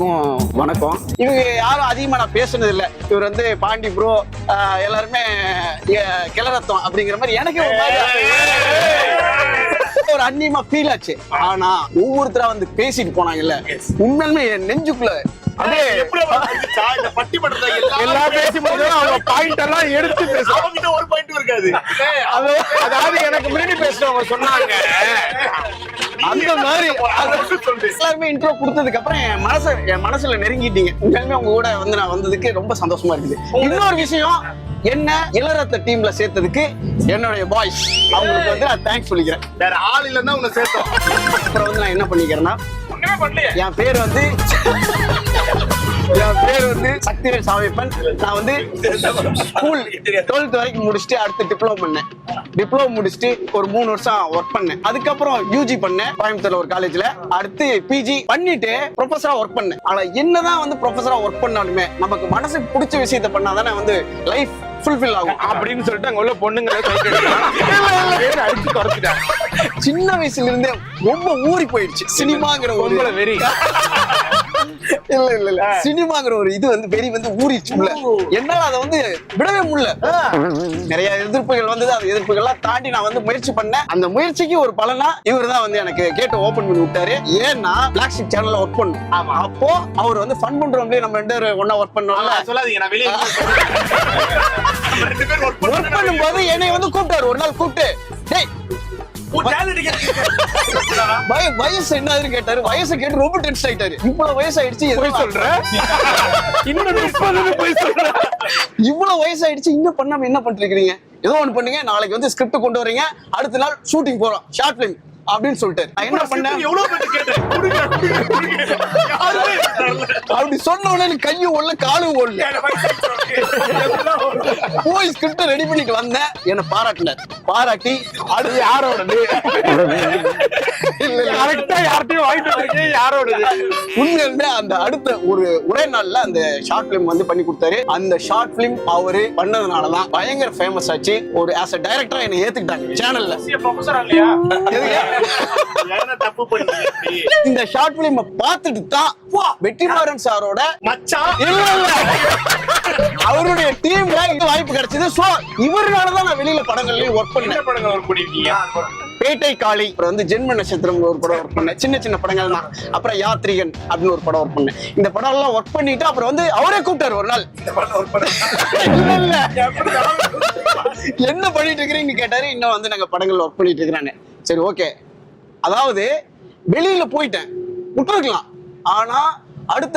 வணக்கம். இவங்க யாரும் அதிகமா நான் பேசுனது இல்ல. இவர் வந்து பாண்டி ப்ரோ எல்லாருமே கிளரத்தம் அப்படிங்கிற மாதிரி எனக்கு ஒரு அந்நியமா ஃபீல் ஆச்சு. ஆனா ஒவ்வொருத்தரா வந்து பேசிட்டு போனாங்கல்ல, உண்மையுமே என் நெஞ்சுக்குள்ள அதே இந்த பட்டிமன்றத்தை எல்லா பேசி அவங்க பாயிண்ட் எல்லாம் எடுத்து பேசுவாங்க. ஒரு பாயிண்ட் இருக்காது. அதாவது எனக்கு முன்னாடி பேசுறவங்க சொன்னாங்க அந்த மாதிரி எல்லாருமே இன்ட்ரோ கொடுத்ததுக்கு அப்புறம் என் மனசுல நெருங்கிட்டீங்க. உண்மையுமே உங்க கூட வந்து நான் வந்ததுக்கு ரொம்ப சந்தோஷமா இருக்குது. இன்னொரு விஷயம், என்ன இளரத்த டீம்ல சேர்த்ததுக்கு என்னுடைய பாய்ஸ் அவங்களுக்கு வந்து நான் தேங்க்ஸ் சொல்லிக்கிறேன். வேற ஆள் இல்லன்னா உன்னை சேர்த்தோம். அப்புறம் வந்து நான் என்ன பண்ணிக்கிறேன்னா, என் பேர் வந்து சக்திவேல் சாவிப்பன். நான் வந்து ஸ்கூல் 12th வரைக்கும் முடிச்சுட்டு அடுத்து டிப்ளமோ முடிச்சுட்டு ஒரு 3 வருஷம் ஒர்க் பண்ணேன். அதுக்கப்புறம் யூஜி பண்ணேன் கோயம்புத்தூர்ல ஒரு காலேஜ்ல. அடுத்து பிஜி பண்ணிட்டு ப்ரொஃபஸரா ஒர்க் பண்ணேன். ஆனா என்னதான் வந்து ப்ரொஃபஸரா ஒர்க் பண்ணாலுமே நமக்கு மனசுக்கு பிடிச்ச விஷயத்த பண்ணாதானே வந்து லைஃப் ஃபுல்ஃபில் ஆகும் அப்படின்னு சொல்லிட்டு அங்க உள்ள பொண்ணுங்களை அடிச்சு குறைச்சிட்டாங்க. சின்ன வயசுல இருந்தே ரொம்ப ஊறி போயிடுச்சு சினிமாங்கிற ஒரு வெறி. இல்ல சினிமாங்கிற ஒரு இது வந்து வெறி வந்து ஊறிச்சு. என்னால அதை வந்து விடவே முடியல. நிறைய எதிர்ப்புகள் வந்தது. அந்த எதிர்ப்புகள்லாம் தாண்டி நான் வந்து முயற்சி பண்ணேன். அந்த முயற்சிக்கு ஒரு பலனா இவர் தான் வந்து எனக்கு கேட்ட ஓபன் பண்ணி விட்டாரு. ஏன்னா பிளாக் ஷிப் சேனல்ல ஒர்க் பண்ணும். அப்போ அவர் வந்து ஃபன் பண்றோம்லயே நம்ம 2 பேரும் ஒண்ணா ஒர்க் பண்ணுவாங்க. சொல்லாதீங்க, நான் வெளியே ஒர்க் பண்ணும்போது என்னை வந்து கூப்பிட்டாரு. ஒரு நாள் கூப்பிட்டு, டேய் வயசு என்னதுன்னு கேட்டாரு. வயசை கேட்டு ரொம்ப டென்ஷன் ஆயிட்டாரு. இவ்வளவு வயசு ஆயிடுச்சு இவ்வளவு வயசு ஆயிடுச்சு இன்னும் பண்ணாம என்ன பண்ணிருக்கீங்க? ஏதோ ஒண்ணு பண்ணுங்க, நாளைக்கு வந்து ஸ்கிரிப்ட் கொண்டு வரீங்க, அடுத்த நாள் ஷூட்டிங் போறோம், ஷார்ட் பிலிம் அப்படின்னு சொல்லிட்டு என்ன பண்ணேன். அப்படி சொன்ன உடனே கையும் ஓடல காலும் ஓடல. போய் ஸ்கிரிப்ட் ரெடி பண்ணிட்டு வந்தேன். என்ன பாராட்டி அடுத்து யாரோடது யார்ட்டையும் வாங்கிட்டு யாரோடது உண்மையிலுமே அந்த அடுத்த ஒரு ஒரே நாள்ல அந்த ஷார்ட் பிலிம் வந்து பண்ணி கொடுத்தாரு. அந்த ஷார்ட் பிலிம் அவரு பண்ணதுனாலதான் பயங்கர ஃபேமஸ் ஆச்சு. ஒரு ஆஸ் அ டைரக்டரா என்ன ஏத்துக்கிட்டாங்க சேனல்ல. இந்த ஷார்ட் பிலிம் பார்த்துட்டு தான் வெற்றிமாறன் சாரோட மச்சான் அவருடைய டீம்ல இந்த வாய்ப்பு கிடைச்சது. சோ இவராலதான் நான் வெளியில படங்கள்லயும் ஒர்க் பண்ணேன். பேட்டை காளி, அப்புறம் வந்து ஜென்ம நட்சத்திரம் ஒரு படம் ஒர்க் பண்ணேன். சின்ன படங்கள் தான். அப்புறம் யாத்ரீகன் அப்படின்னு ஒரு படம் ஒர்க் பண்ணேன். இந்த படம் எல்லாம் ஒர்க் பண்ணிட்டு அப்புறம் வந்து அவரே கூப்பிட்டாரு ஒரு நாள். என்ன பண்ணிட்டு இருக்கிறீங்கன்னு கேட்டாரு. இன்னும் வந்து நாங்க படங்கள் ஒர்க் பண்ணிட்டு இருக்கிறானே. சரி ஓகே, அதாவது வெளியில போயிட்டேன் விட்டுருக்கலாம். ஆனா அடுத்த